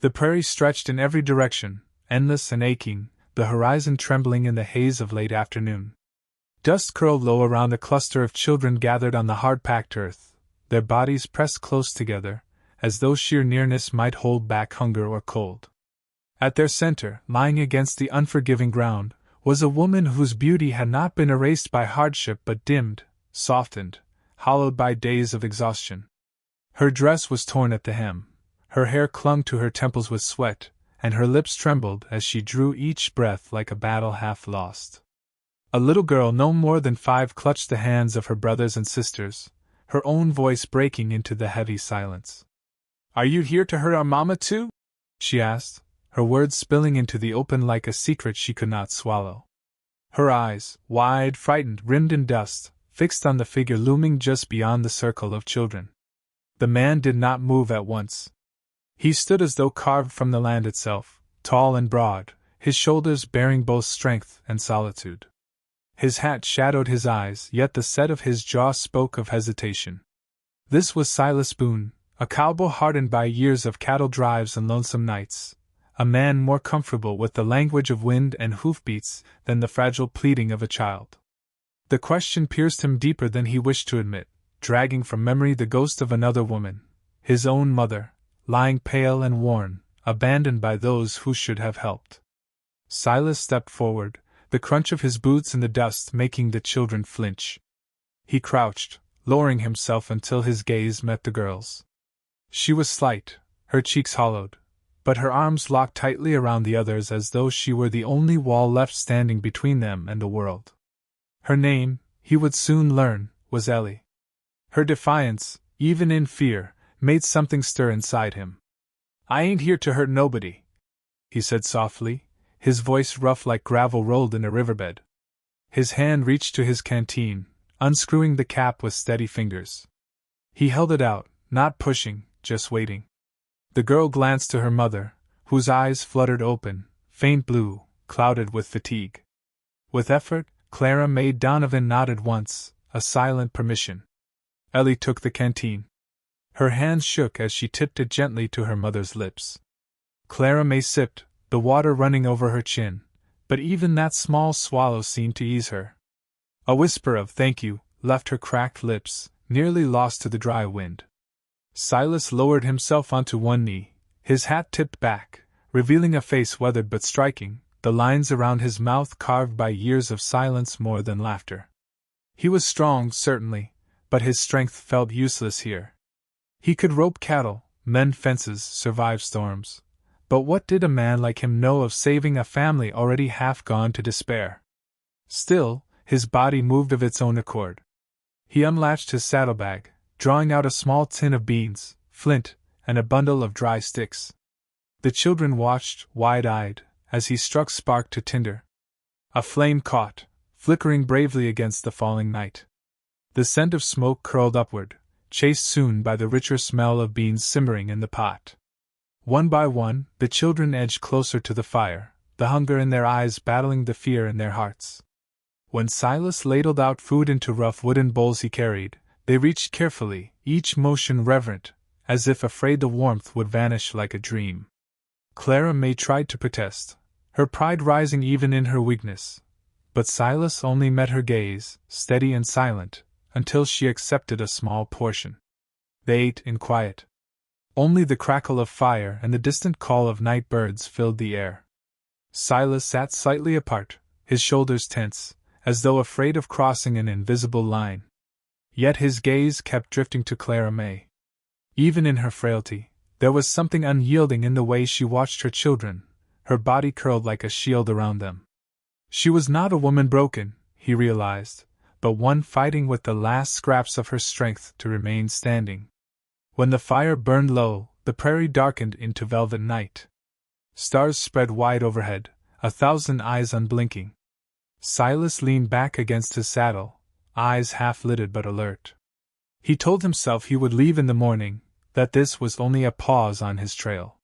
The prairie stretched in every direction, endless and aching, the horizon trembling in the haze of late afternoon. Dust curled low around a cluster of children gathered on the hard-packed earth, their bodies pressed close together, as though sheer nearness might hold back hunger or cold. At their center, lying against the unforgiving ground, was a woman whose beauty had not been erased by hardship but dimmed, softened, hollowed by days of exhaustion. Her dress was torn at the hem, her hair clung to her temples with sweat, and her lips trembled as she drew each breath like a battle half lost. A little girl no more than 5 clutched the hands of her brothers and sisters, her own voice breaking into the heavy silence. "Are you here to hurt our mama too?" she asked, her words spilling into the open like a secret she could not swallow. Her eyes, wide, frightened, rimmed in dust, fixed on the figure looming just beyond the circle of children. The man did not move at once. He stood as though carved from the land itself, tall and broad, his shoulders bearing both strength and solitude. His hat shadowed his eyes, yet the set of his jaw spoke of hesitation. This was Silas Boone, a cowboy hardened by years of cattle drives and lonesome nights, a man more comfortable with the language of wind and hoofbeats than the fragile pleading of a child. The question pierced him deeper than he wished to admit, dragging from memory the ghost of another woman, his own mother, lying pale and worn, abandoned by those who should have helped. Silas stepped forward, the crunch of his boots in the dust making the children flinch. He crouched, lowering himself until his gaze met the girl's. She was slight, her cheeks hollowed, but her arms locked tightly around the others as though she were the only wall left standing between them and the world. Her name, he would soon learn, was Ellie. Her defiance, even in fear, made something stir inside him. "I ain't here to hurt nobody," he said softly, his voice rough like gravel rolled in a riverbed. His hand reached to his canteen, unscrewing the cap with steady fingers. He held it out, not pushing, just waiting. The girl glanced to her mother, whose eyes fluttered open, faint blue, clouded with fatigue. With effort, Clara May Donovan nodded once, a silent permission. Ellie took the canteen. Her hands shook as she tipped it gently to her mother's lips. Clara May sipped, the water running over her chin, but even that small swallow seemed to ease her. A whisper of "thank you" left her cracked lips, nearly lost to the dry wind. Silas lowered himself onto one knee, his hat tipped back, revealing a face weathered but striking, the lines around his mouth carved by years of silence more than laughter. He was strong, certainly, but his strength felt useless here. He could rope cattle, mend fences, survive storms. But what did a man like him know of saving a family already half gone to despair? Still, his body moved of its own accord. He unlatched his saddlebag, drawing out a small tin of beans, flint, and a bundle of dry sticks. The children watched, wide-eyed, as he struck spark to tinder. A flame caught, flickering bravely against the falling night. The scent of smoke curled upward, chased soon by the richer smell of beans simmering in the pot. One by one, the children edged closer to the fire, the hunger in their eyes battling the fear in their hearts. When Silas ladled out food into rough wooden bowls he carried, they reached carefully, each motion reverent, as if afraid the warmth would vanish like a dream. Clara May tried to protest, her pride rising even in her weakness, but Silas only met her gaze, steady and silent, until she accepted a small portion. They ate in quiet. Only the crackle of fire and the distant call of night birds filled the air. Silas sat slightly apart, his shoulders tense, as though afraid of crossing an invisible line. Yet his gaze kept drifting to Clara May. Even in her frailty, there was something unyielding in the way she watched her children, her body curled like a shield around them. She was not a woman broken, he realized, but one fighting with the last scraps of her strength to remain standing. When the fire burned low, the prairie darkened into velvet night. Stars spread wide overhead, 1,000 eyes unblinking. Silas leaned back against his saddle, eyes half-lidded but alert. He told himself he would leave in the morning, that this was only a pause on his trail.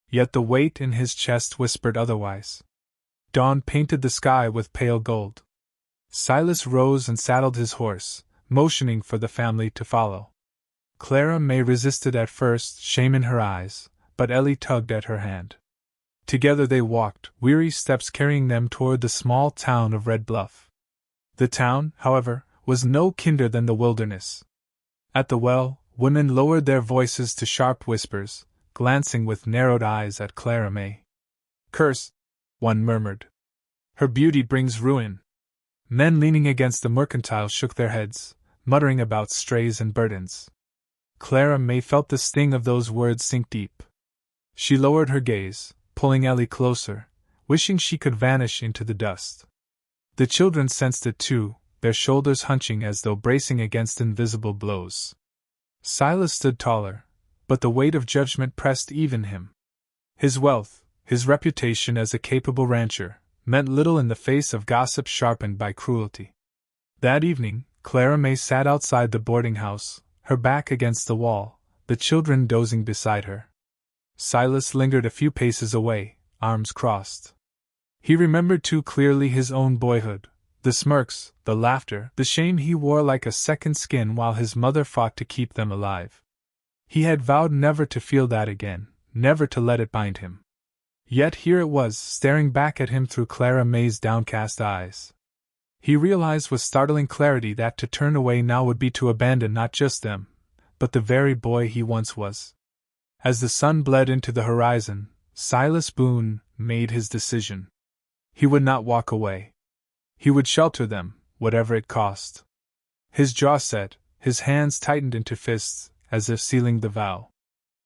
Yet the weight in his chest whispered otherwise. Dawn painted the sky with pale gold. Silas rose and saddled his horse, motioning for the family to follow. Clara May resisted at first, shame in her eyes, but Ellie tugged at her hand. Together they walked, weary steps carrying them toward the small town of Red Bluff. The town, however, was no kinder than the wilderness. At the well, women lowered their voices to sharp whispers, glancing with narrowed eyes at Clara May. "Curse," one murmured. "Her beauty brings ruin." Men leaning against the mercantile shook their heads, muttering about strays and burdens. Clara May felt the sting of those words sink deep. She lowered her gaze, pulling Ellie closer, wishing she could vanish into the dust. The children sensed it too, their shoulders hunching as though bracing against invisible blows. Silas stood taller, but the weight of judgment pressed even him. His wealth, his reputation as a capable rancher, meant little in the face of gossip sharpened by cruelty. That evening, Clara May sat outside the boarding house, her back against the wall, the children dozing beside her. Silas lingered a few paces away, arms crossed. He remembered too clearly his own boyhood, the smirks, the laughter, the shame he wore like a second skin while his mother fought to keep them alive. He had vowed never to feel that again, never to let it bind him. Yet here it was, staring back at him through Clara May's downcast eyes. He realized with startling clarity that to turn away now would be to abandon not just them, but the very boy he once was. As the sun bled into the horizon, Silas Boone made his decision. He would not walk away. He would shelter them, whatever it cost. His jaw set, his hands tightened into fists, as if sealing the vow.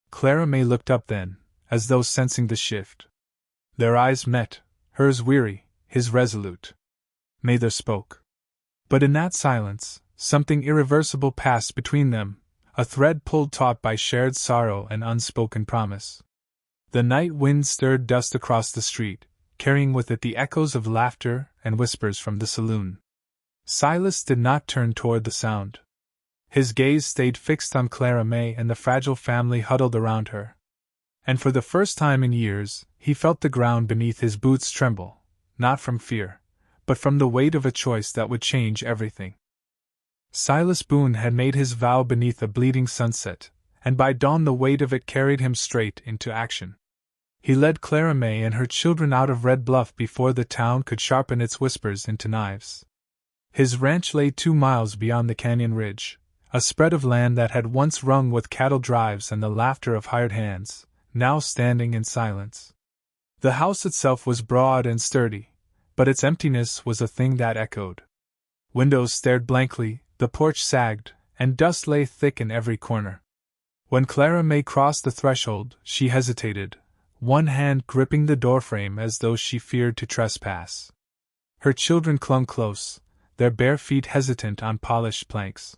Clara May looked up then, as though sensing the shift. Their eyes met, hers weary, his resolute. Neither spoke. But in that silence, something irreversible passed between them, a thread pulled taut by shared sorrow and unspoken promise. The night wind stirred dust across the street, carrying with it the echoes of laughter and whispers from the saloon. Silas did not turn toward the sound. His gaze stayed fixed on Clara May and the fragile family huddled around her. And for the first time in years, he felt the ground beneath his boots tremble, not from fear, but from the weight of a choice that would change everything. Silas Boone had made his vow beneath a bleeding sunset, and by dawn the weight of it carried him straight into action. He led Clara May and her children out of Red Bluff before the town could sharpen its whispers into knives. His ranch lay 2 miles beyond the canyon ridge, a spread of land that had once rung with cattle drives and the laughter of hired hands, now standing in silence. The house itself was broad and sturdy, but its emptiness was a thing that echoed. Windows stared blankly, the porch sagged, and dust lay thick in every corner. When Clara May crossed the threshold, she hesitated, one hand gripping the doorframe as though she feared to trespass. Her children clung close, their bare feet hesitant on polished planks.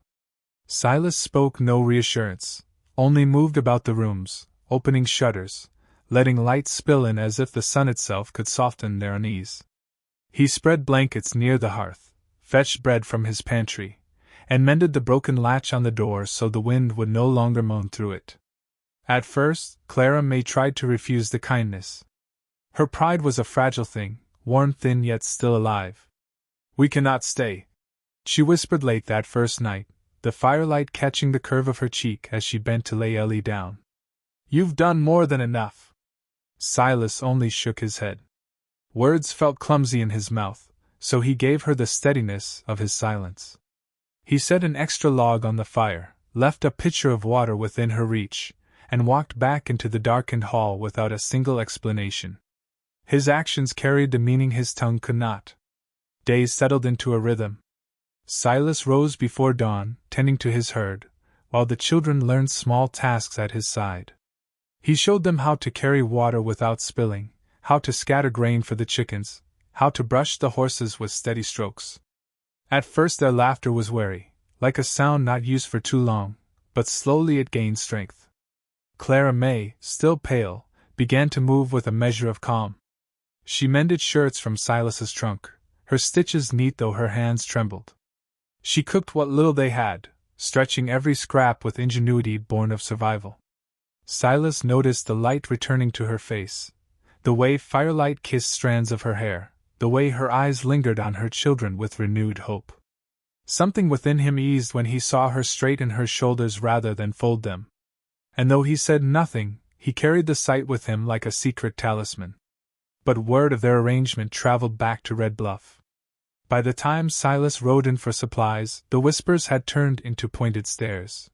Silas spoke no reassurance, only moved about the rooms, opening shutters, letting light spill in as if the sun itself could soften their unease. He spread blankets near the hearth, fetched bread from his pantry, and mended the broken latch on the door so the wind would no longer moan through it. At first, Clara May tried to refuse the kindness. Her pride was a fragile thing, worn thin yet still alive. "We cannot stay," she whispered late that first night, the firelight catching the curve of her cheek as she bent to lay Ellie down. "You've done more than enough." Silas only shook his head. Words felt clumsy in his mouth, so he gave her the steadiness of his silence. He set an extra log on the fire, left a pitcher of water within her reach, and walked back into the darkened hall without a single explanation. His actions carried the meaning his tongue could not. Days settled into a rhythm. Silas rose before dawn, tending to his herd, while the children learned small tasks at his side. He showed them how to carry water without spilling, how to scatter grain for the chickens, how to brush the horses with steady strokes. At first their laughter was wary, like a sound not used for too long, but slowly it gained strength. Clara May, still pale, began to move with a measure of calm. She mended shirts from Silas's trunk, her stitches neat though her hands trembled. She cooked what little they had, stretching every scrap with ingenuity born of survival. Silas noticed the light returning to her face, the way firelight kissed strands of her hair, the way her eyes lingered on her children with renewed hope. Something within him eased when he saw her straighten her shoulders rather than fold them. And though he said nothing, he carried the sight with him like a secret talisman. But word of their arrangement traveled back to Red Bluff. By the time Silas rode in for supplies, the whispers had turned into pointed stares.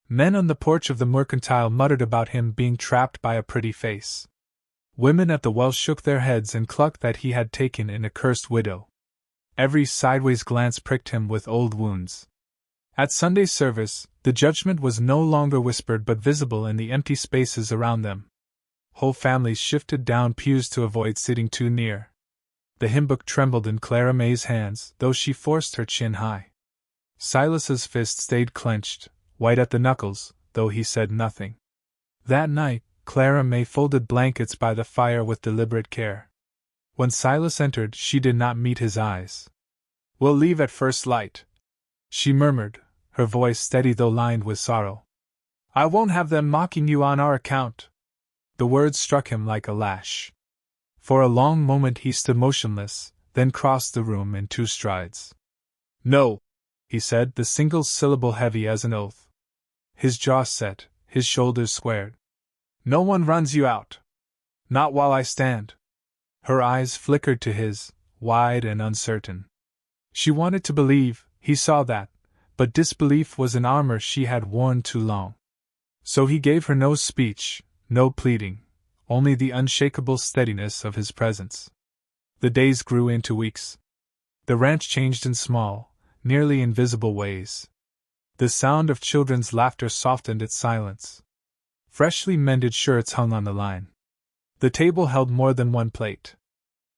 Men on the porch of the Mercantile muttered about him being trapped by a pretty face. Women at the well shook their heads and clucked that he had taken in a cursed widow. Every sideways glance pricked him with old wounds. At Sunday service, the judgment was no longer whispered but visible in the empty spaces around them. Whole families shifted down pews to avoid sitting too near. The hymn book trembled in Clara May's hands, though she forced her chin high. Silas's fist stayed clenched, white at the knuckles, though he said nothing. That night, Clara May folded blankets by the fire with deliberate care. When Silas entered, she did not meet his eyes. "We'll leave at first light," she murmured, her voice steady though lined with sorrow. "I won't have them mocking you on our account." The words struck him like a lash. For a long moment he stood motionless, then crossed the room in 2 strides. "No," he said, the single syllable heavy as an oath. His jaw set, his shoulders squared. "No one runs you out. Not while I stand." Her eyes flickered to his, wide and uncertain. She wanted to believe, he saw that, but disbelief was an armor she had worn too long. So he gave her no speech, no pleading, only the unshakable steadiness of his presence. The days grew into weeks. The ranch changed in small, nearly invisible ways. The sound of children's laughter softened its silence. Freshly mended shirts hung on the line. The table held more than one plate.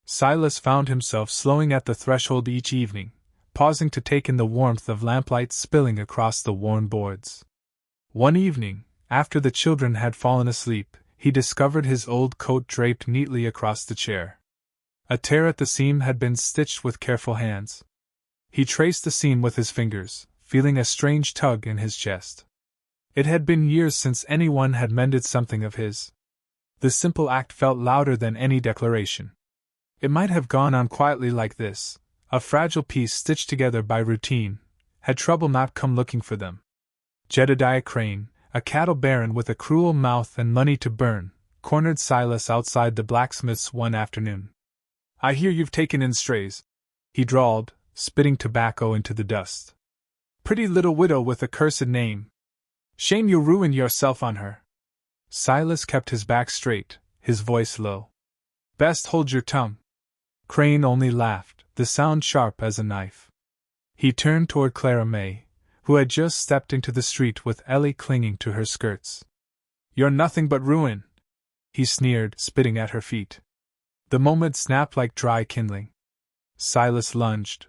Silas found himself slowing at the threshold each evening, pausing to take in the warmth of lamplight spilling across the worn boards. One evening, after the children had fallen asleep, he discovered his old coat draped neatly across the chair. A tear at the seam had been stitched with careful hands. He traced the seam with his fingers, feeling a strange tug in his chest. It had been years since anyone had mended something of his. The simple act felt louder than any declaration. It might have gone on quietly like this, a fragile piece stitched together by routine, had trouble not come looking for them. Jedediah Crane, a cattle baron with a cruel mouth and money to burn, cornered Silas outside the blacksmith's one afternoon. "I hear you've taken in strays," he drawled, spitting tobacco into the dust. "Pretty little widow with a cursed name. Shame you ruined yourself on her." Silas kept his back straight, his voice low. "Best hold your tongue." Crane only laughed, the sound sharp as a knife. He turned toward Clara May, who had just stepped into the street with Ellie clinging to her skirts. "You're nothing but ruin," he sneered, spitting at her feet. The moment snapped like dry kindling. Silas lunged.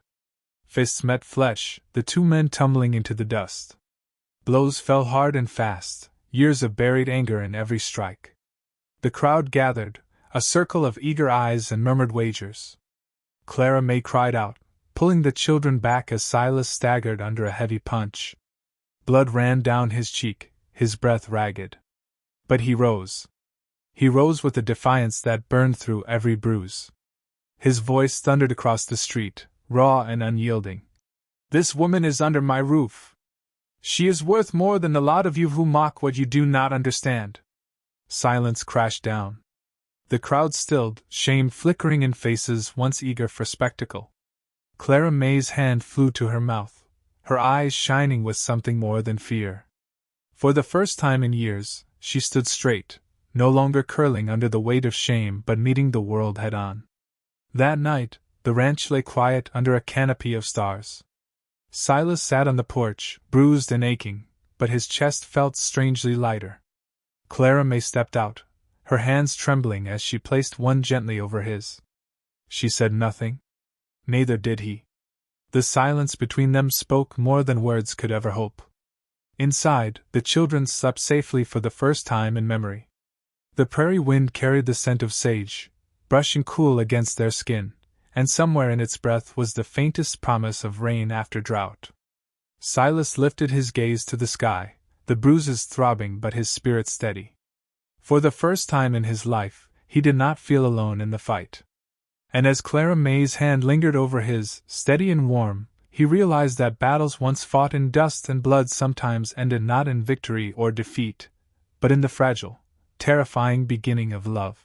Fists met flesh, the 2 men tumbling into the dust. Blows fell hard and fast, years of buried anger in every strike. The crowd gathered, a circle of eager eyes and murmured wagers. Clara May cried out, pulling the children back as Silas staggered under a heavy punch. Blood ran down his cheek, his breath ragged. But he rose. He rose with a defiance that burned through every bruise. His voice thundered across the street, raw and unyielding. "This woman is under my roof. She is worth more than the lot of you who mock what you do not understand." Silence crashed down. The crowd stilled, shame flickering in faces once eager for spectacle. Clara May's hand flew to her mouth, her eyes shining with something more than fear. For the first time in years, she stood straight, no longer curling under the weight of shame but meeting the world head-on. That night, the ranch lay quiet under a canopy of stars. Silas sat on the porch, bruised and aching, but his chest felt strangely lighter. Clara May stepped out, her hands trembling as she placed one gently over his. She said nothing. Neither did he. The silence between them spoke more than words could ever hope. Inside, the children slept safely for the first time in memory. The prairie wind carried the scent of sage, brushing cool against their skin, and somewhere in its breath was the faintest promise of rain after drought. Silas lifted his gaze to the sky, the bruises throbbing but his spirit steady. For the first time in his life, he did not feel alone in the fight. And as Clara May's hand lingered over his, steady and warm, he realized that battles once fought in dust and blood sometimes ended not in victory or defeat, but in the fragile, terrifying beginning of love.